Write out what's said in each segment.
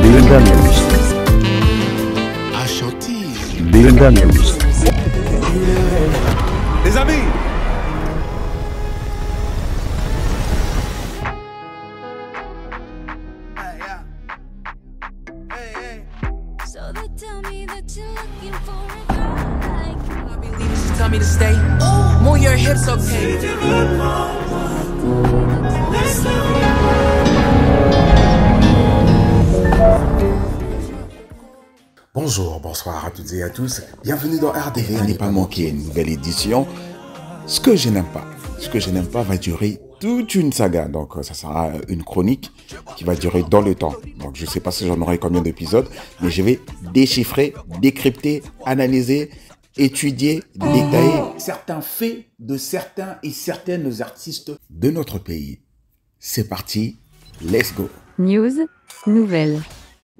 Builder News. Ashanti. Builder News. Les amis, So they tell me that you're looking for a girl like me. I believe she tell me to stay. Move your hips, okay? bonjour, bonsoir à toutes et à tous. Bienvenue dans RDV. À ne pas manquer une nouvelle édition. Ce que je n'aime pas va durer toute une saga. Donc, ça sera une chronique qui va durer dans le temps. Donc, je ne sais pas si j'en aurai combien d'épisodes, mais je vais déchiffrer, décrypter, analyser, étudier, détailler certains faits de certains et certaines artistes de notre pays. C'est parti, let's go. News, nouvelles.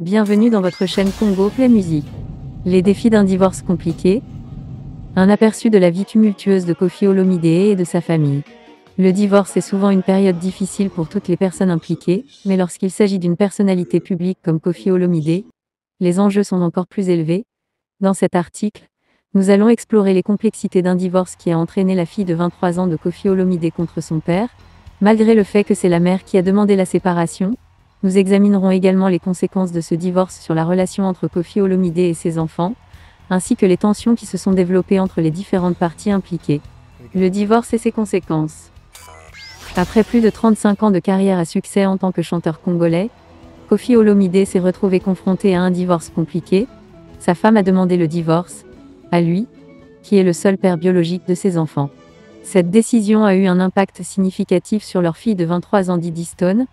Bienvenue dans votre chaîne Congo Play Music. Les défis d'un divorce compliqué. Un aperçu de la vie tumultueuse de Koffi Olomide et de sa famille. Le divorce est souvent une période difficile pour toutes les personnes impliquées, mais lorsqu'il s'agit d'une personnalité publique comme Koffi Olomide, les enjeux sont encore plus élevés. Dans cet article, nous allons explorer les complexités d'un divorce qui a entraîné la fille de 23 ans de Koffi Olomide contre son père, malgré le fait que c'est la mère qui a demandé la séparation. Nous examinerons également les conséquences de ce divorce sur la relation entre Koffi Olomide et ses enfants, ainsi que les tensions qui se sont développées entre les différentes parties impliquées. Le divorce et ses conséquences. Après plus de 35 ans de carrière à succès en tant que chanteur congolais, Koffi Olomide s'est retrouvé confronté à un divorce compliqué. Sa femme a demandé le divorce, à lui, qui est le seul père biologique de ses enfants. Cette décision a eu un impact significatif sur leur fille de 23 ans Didi Stone,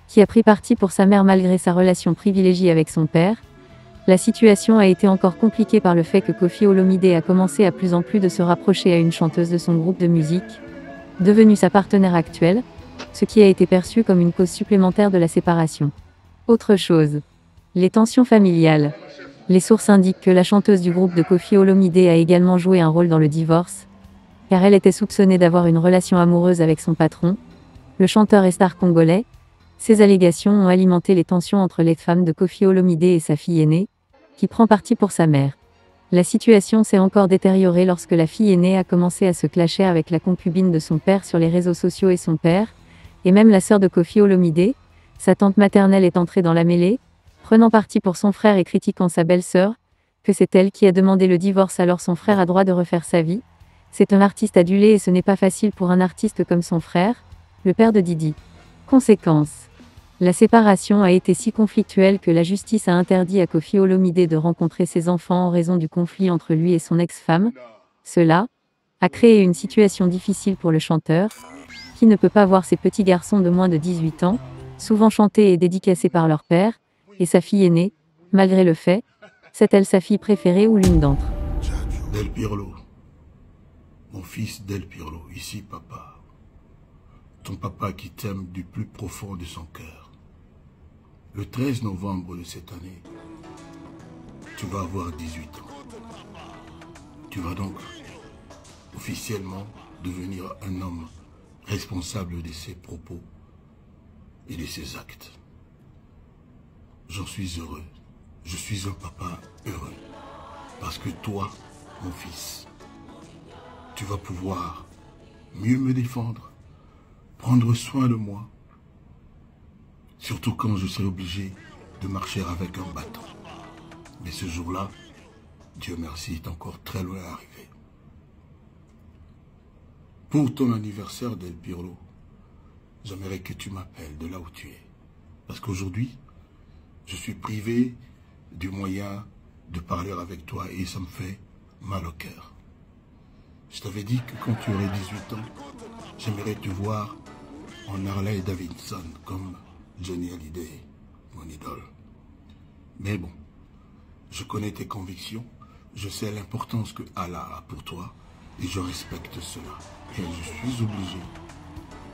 qui a pris parti pour sa mère malgré sa relation privilégiée avec son père. La situation a été encore compliquée par le fait que Koffi Olomide a commencé à plus en plus de se rapprocher à une chanteuse de son groupe de musique, devenue sa partenaire actuelle, ce qui a été perçu comme une cause supplémentaire de la séparation. Autre chose. Les tensions familiales. Les sources indiquent que la chanteuse du groupe de Koffi Olomide a également joué un rôle dans le divorce, car elle était soupçonnée d'avoir une relation amoureuse avec son patron, le chanteur et star congolais. Ces allégations ont alimenté les tensions entre les femmes de Koffi Olomide et sa fille aînée, qui prend parti pour sa mère. La situation s'est encore détériorée lorsque la fille aînée a commencé à se clasher avec la concubine de son père sur les réseaux sociaux et son père, et même la sœur de Koffi Olomide, sa tante maternelle est entrée dans la mêlée, prenant parti pour son frère et critiquant sa belle-sœur, que c'est elle qui a demandé le divorce alors son frère a droit de refaire sa vie. C'est un artiste adulé et ce n'est pas facile pour un artiste comme son frère, le père de Didi. Conséquences. La séparation a été si conflictuelle que la justice a interdit à Koffi Olomide de rencontrer ses enfants en raison du conflit entre lui et son ex-femme. Cela a créé une situation difficile pour le chanteur, qui ne peut pas voir ses petits garçons de moins de 18 ans, souvent chantés et dédicacés par leur père, et sa fille aînée, malgré le fait, c'est-elle sa fille préférée ou l'une d'entre. Del Pirlo, mon fils Del Pirlo, ici papa, ton papa qui t'aime du plus profond de son cœur. Le 13 novembre de cette année, tu vas avoir 18 ans. Tu vas donc officiellement devenir un homme responsable de ses propos et de ses actes. J'en suis heureux. Je suis un papa heureux. Parce que toi, mon fils, tu vas pouvoir mieux me défendre, prendre soin de moi, surtout quand je serai obligé de marcher avec un bâton. Mais ce jour-là, Dieu merci, est encore très loin à arriver. Pour ton anniversaire, Del Pirlo, j'aimerais que tu m'appelles de là où tu es. Parce qu'aujourd'hui, je suis privé du moyen de parler avec toi et ça me fait mal au cœur. Je t'avais dit que quand tu aurais 18 ans, j'aimerais te voir en Harley Davidson comme Johnny Hallyday, mon idole. Mais bon, je connais tes convictions, je sais l'importance que Allah a pour toi et je respecte cela. Et je suis obligé,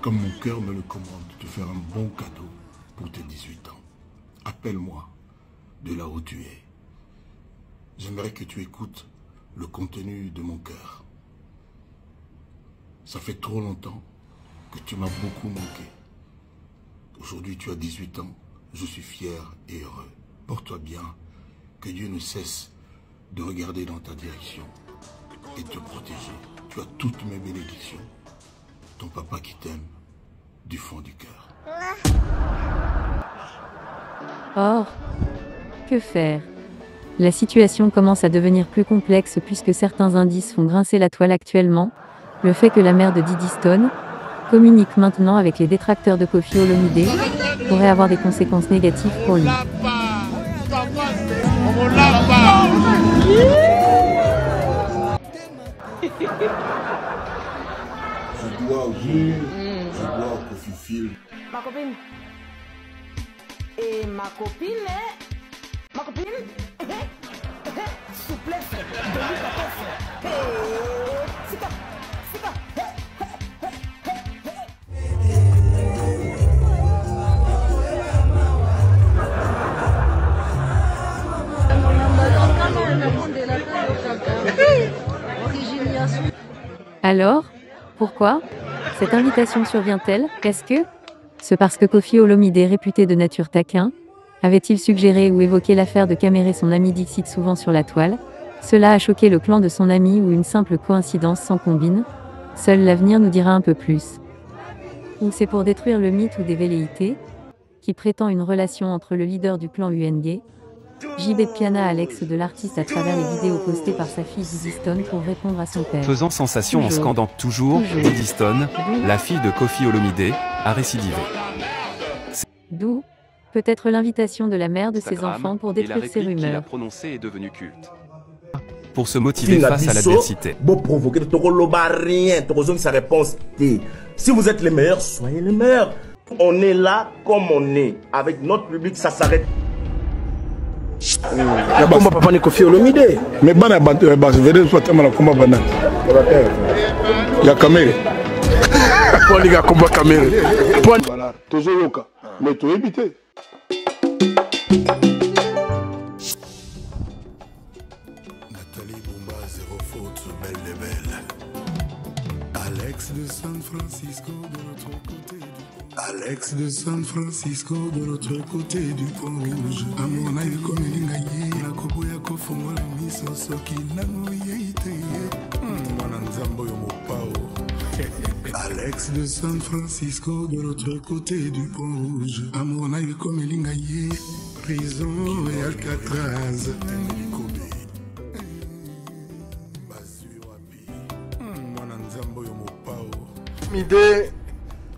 comme mon cœur me le commande, de te faire un bon cadeau pour tes 18 ans. Appelle-moi de là où tu es. J'aimerais que tu écoutes le contenu de mon cœur. Ça fait trop longtemps que tu m'as beaucoup manqué. Aujourd'hui, tu as 18 ans. Je suis fier et heureux porte-toi bien, que Dieu ne cesse de regarder dans ta direction et de te protéger. Tu as toutes mes bénédictions. Ton papa qui t'aime du fond du cœur. Or, que faire? La situation commence à devenir plus complexe puisque certains indices font grincer la toile actuellement. Le fait que la mère de Diddy Stone communique maintenant avec les détracteurs de Koffi Olomidé pourrait avoir des conséquences négatives pour lui. Je dois au Koffi Film. Ma copine. Et ma copine, ma copine, souplesse, délicatesse. Sika, sika. Alors, pourquoi cette invitation survient-elle? Est-ce que c'est parce que Koffi Olomidé, réputé de nature taquin, avait-il suggéré ou évoqué l'affaire de camérer son ami Dixit souvent sur la toile? Cela a choqué le clan de son ami ou une simple coïncidence sans combine? Seul l'avenir nous dira un peu plus. Ou c'est pour détruire le mythe ou des velléités qui prétend une relation entre le leader du clan UNG, JB Piana Alex de l'artiste à travers les vidéos postées par sa fille Diddy Stone pour répondre à son père. Faisant sensation en Toujours. scandant toujours, Diddy Stone, la fille de Koffi Olomidé, a récidivé. D'où peut-être l'invitation de la mère de ses Instagram, enfants pour et la détruire ces réplique qu'il a rumeurs. prononcée est devenue culte. Pour se motiver face à l'adversité. Bon provoquer, Tokoloba rien, Tokozong sa réponse T. Si vous êtes les meilleurs, soyez les meilleurs. On est là comme on est. Avec notre public, ça s'arrête. Ya komba papa ni Koffi Olomidé. Mais bana bas vede soit mala komba bana. Ya kamere. Pour les gars combat caméra. Voilà, toujours yoka. Mais tu éviter. Nathalie Boumba, zéro faute, belle et belle. Alex de San Francisco de l'autre côté du pont. Alex de San Francisco de l'autre côté du pont rouge. Amona yeko melingaye, la kobo ya kofongola miso soki nano yeite. Mwana nzambo yo mopao. Alex de San Francisco de l'autre côté du pont rouge. Amona yeko melingaye, prison et Alcatraz. Olomidé,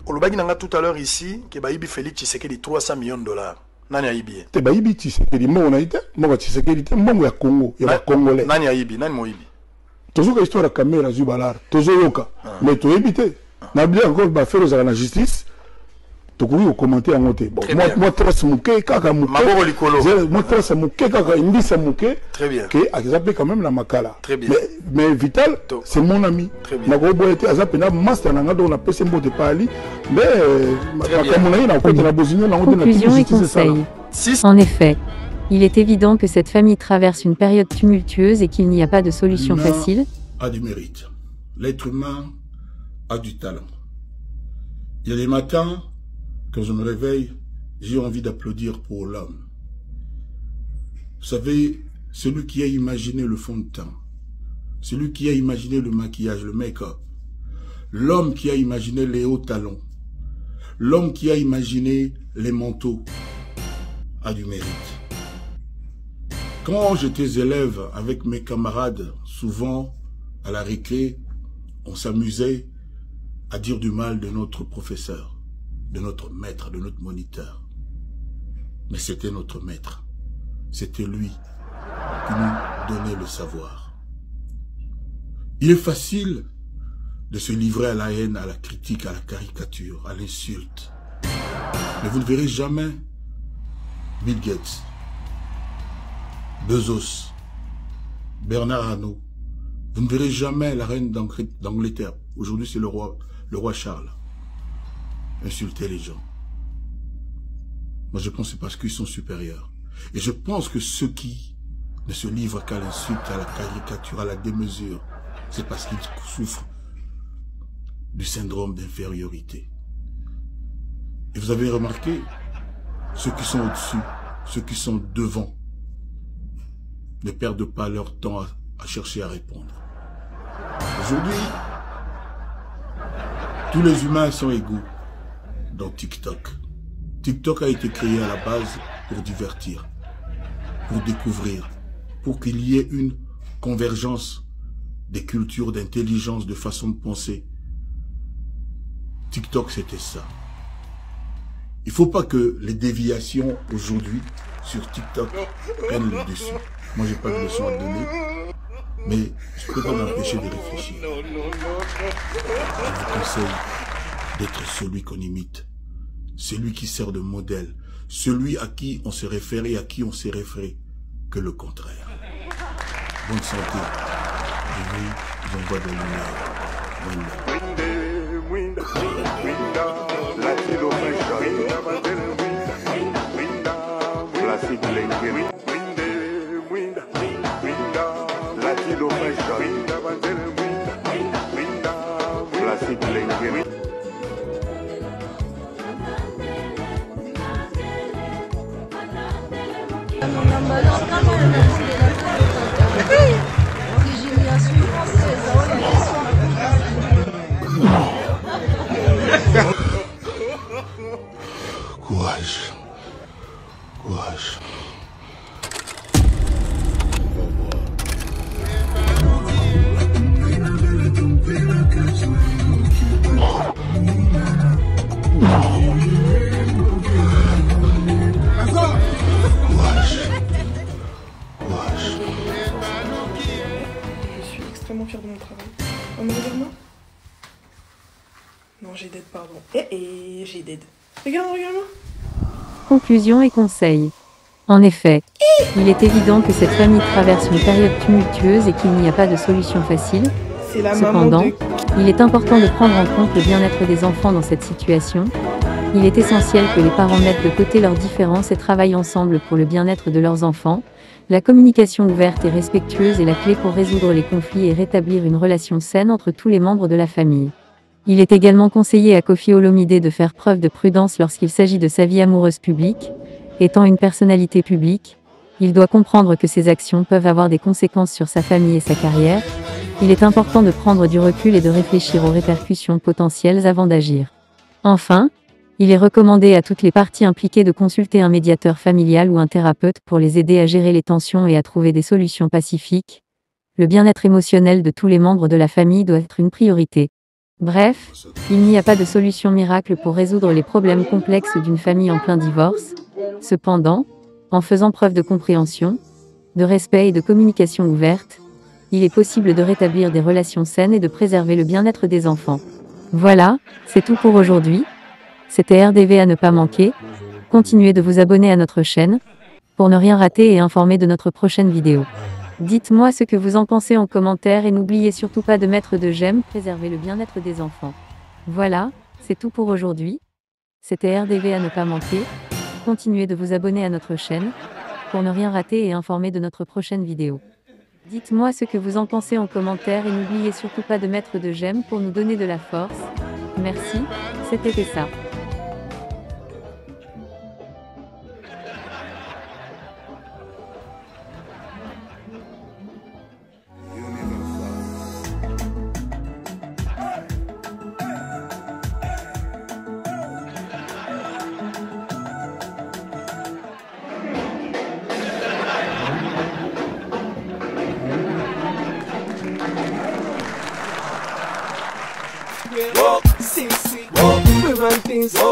Olobaki nanga tout à l'heure ici, que Baïbi Félix Tshisekedi 300 millions de dollars. Nani Aïbi? Te Baïbi Tshisekedi, mbongo na ite, mbongo Tshisekedi te, mbongo ya Congo, ya ba Congolais. Nani Aïbi? Nani Moïbi? Tozoka histoire ya caméra zubalar, tozoyoka. Mais to éviter. Na bien encore ba faire aux la justice. Tokoki ko commenter en côté. Bon, moi trace muke kaka muke. Maboko likolo. Moi trace muke kaka indisa muke. Très bien. Que azape quand même la makala. Très bien. Mais Vital, c'est mon ami. Très bien. Na ko boyete azape na master na ngado na pese mbote pali. Mais comme on a na côté na bozinyo na côté na Conclusion et conseils. En effet, il est évident que cette famille traverse une période tumultueuse et qu'il n'y a pas de solution facile. A du mérite. L'être humain a du talent. Il y a des matins, quand je me réveille, j'ai envie d'applaudir pour l'homme. Vous savez, celui qui a imaginé le fond de teint, celui qui a imaginé le maquillage, le make-up, l'homme qui a imaginé les hauts talons, l'homme qui a imaginé les manteaux, a du mérite. Quand j'étais élève avec mes camarades, souvent à la récré, on s'amusait à dire du mal de notre professeur, de notre maître, de notre moniteur. Mais c'était notre maître. C'était lui qui nous donnait le savoir. Il est facile de se livrer à la haine, à la critique, à la caricature, à l'insulte. Mais vous ne verrez jamais Bill Gates, Bezos, Bernard Arnault. Vous ne verrez jamais la reine d'Angleterre. Aujourd'hui, c'est le roi Charles. Insulter les gens. Moi, je pense que c'est parce qu'ils sont supérieurs. Et je pense que ceux qui ne se livrent qu'à l'insulte, à la caricature, à la démesure, c'est parce qu'ils souffrent du syndrome d'infériorité. Et vous avez remarqué, ceux qui sont au-dessus ceux qui sont devant ne perdent pas leur temps à chercher à répondre. Aujourd'hui, tous les humains sont égaux dans TikTok. TikTok a été créé à la base pour divertir, pour découvrir, pour qu'il y ait une convergence des cultures, d'intelligence, de façon de penser. TikTok, c'était ça. Il ne faut pas que les déviations aujourd'hui sur TikTok prennent le dessus. Moi, j'ai pas de leçon à donner, mais je peux pas m'empêcher de réfléchir. Je vous conseille d'être celui qu'on imite, celui qui sert de modèle, celui à qui on se réfère et à qui on s'est référé, que le contraire. Bonne santé. Je vous envoie de courage. Courage. Je suis extrêmement fière de mon travail. On me regarde-moi. Non, j'ai dead, pardon. J'ai dead. Regarde-moi. Conclusion et conseils. En effet, il est évident que cette famille traverse une période tumultueuse et qu'il n'y a pas de solution facile. Cependant, il est important de prendre en compte le bien-être des enfants dans cette situation. Il est essentiel que les parents mettent de côté leurs différences et travaillent ensemble pour le bien-être de leurs enfants. La communication ouverte et respectueuse est la clé pour résoudre les conflits et rétablir une relation saine entre tous les membres de la famille. Il est également conseillé à Koffi Olomide de faire preuve de prudence lorsqu'il s'agit de sa vie amoureuse publique. Étant une personnalité publique, il doit comprendre que ses actions peuvent avoir des conséquences sur sa famille et sa carrière. Il est important de prendre du recul et de réfléchir aux répercussions potentielles avant d'agir. Enfin, il est recommandé à toutes les parties impliquées de consulter un médiateur familial ou un thérapeute pour les aider à gérer les tensions et à trouver des solutions pacifiques. Le bien-être émotionnel de tous les membres de la famille doit être une priorité. Bref, il n'y a pas de solution miracle pour résoudre les problèmes complexes d'une famille en plein divorce. Cependant, en faisant preuve de compréhension, de respect et de communication ouverte, il est possible de rétablir des relations saines et de préserver le bien-être des enfants. Voilà, c'est tout pour aujourd'hui. C'était RDV à ne pas manquer. Continuez de vous abonner à notre chaîne pour ne rien rater et informer de notre prochaine vidéo. Dites-moi ce que vous en pensez en commentaire et n'oubliez surtout pas de mettre de j'aime, préserver le bien-être des enfants. Voilà, c'est tout pour aujourd'hui. C'était RDV à ne pas manquer. Continuez de vous abonner à notre chaîne pour ne rien rater et informer de notre prochaine vidéo. Dites-moi ce que vous en pensez en commentaire et n'oubliez surtout pas de mettre de j'aime pour nous donner de la force. Merci, c'était ça.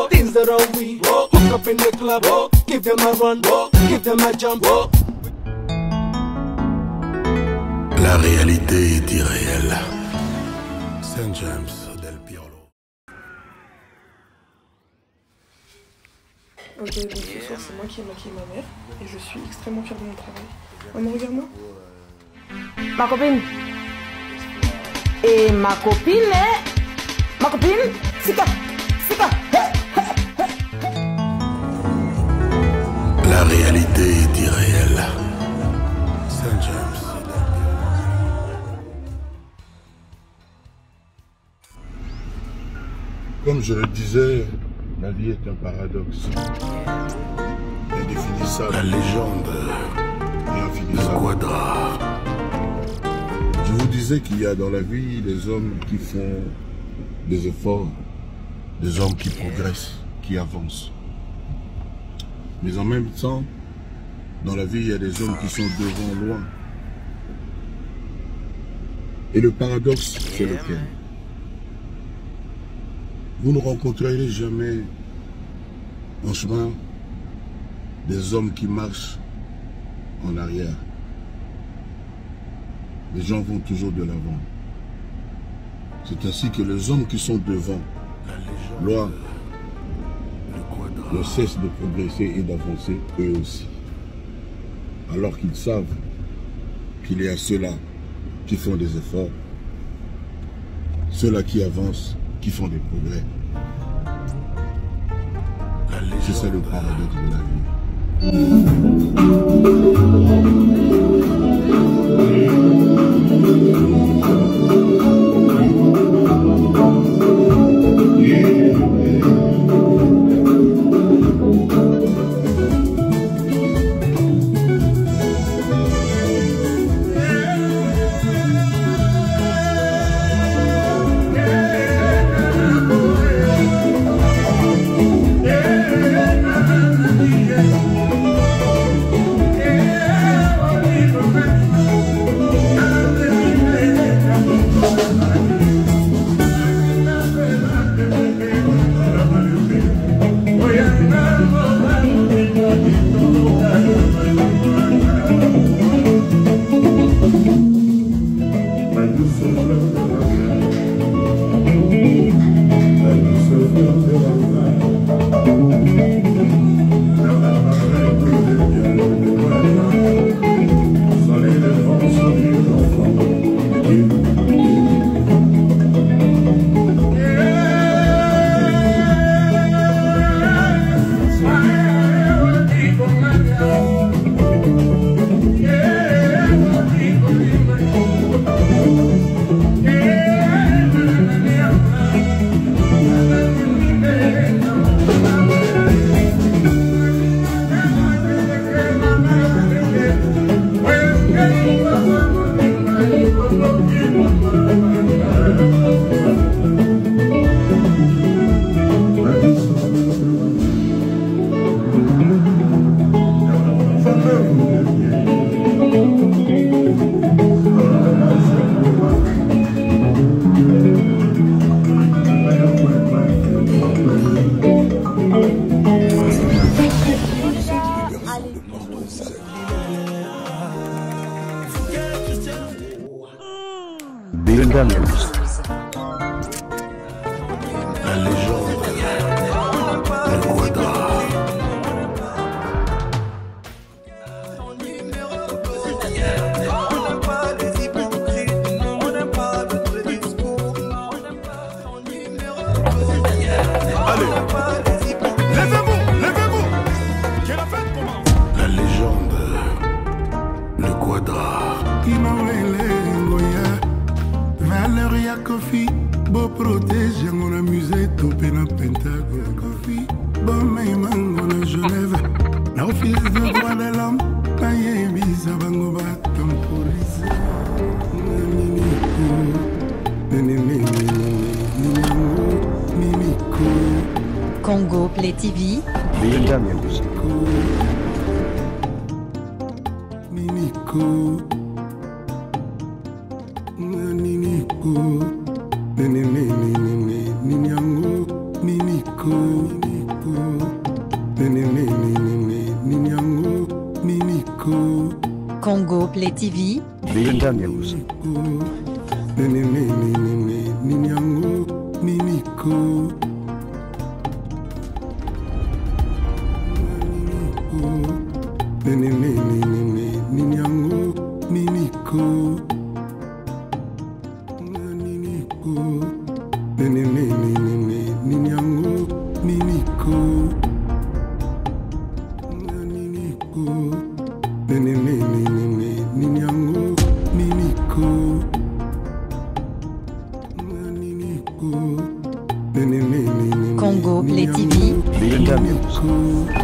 Things that are we hook up in the club, give them a run, give them a jump. La réalité est irréelle. Saint James del Pirlo. Ok, donc ce soir c'est moi qui ai maquillé ma mère et je suis extrêmement fière de mon travail. Maman, regarde-moi. Ma copine. Et ma copine, ma copine, c'est quoi? La réalité est irréelle. Saint James. Comme je le disais, la vie est un paradoxe. La définition Infinissable. La légende. L'infinissable. Quadra. Je vous disais qu'il y a dans la vie des hommes qui font des efforts, des hommes qui progressent, qui avancent. Mais en même temps, dans la vie, il y a des hommes qui sont devant, loin. Et le paradoxe, c'est lequel? Vous ne rencontrerez jamais en chemin des hommes qui marchent en arrière. Les gens vont toujours de l'avant. C'est ainsi que les hommes qui sont devant, loin, ne cessent de progresser et d'avancer eux aussi. Alors qu'ils savent qu'il y a ceux-là qui font des efforts, ceux-là qui avancent, qui font des progrès. C'est ça le paradoxe de la Binga News. La légende. Le Quadra. Allez, levez-vous, levez-vous. Que la fête commence. La légende. Le Quadra. Valeria Kofi, beau protège, mon amusé, topé na Pentagone Kofi, bon mango na Genève, na office de droit de l'homme, na yebisa bango batom police. Congo Play TV. Binga News. Mimiko. Congo Play TV. Binga News. Congo Play TV. Binga News.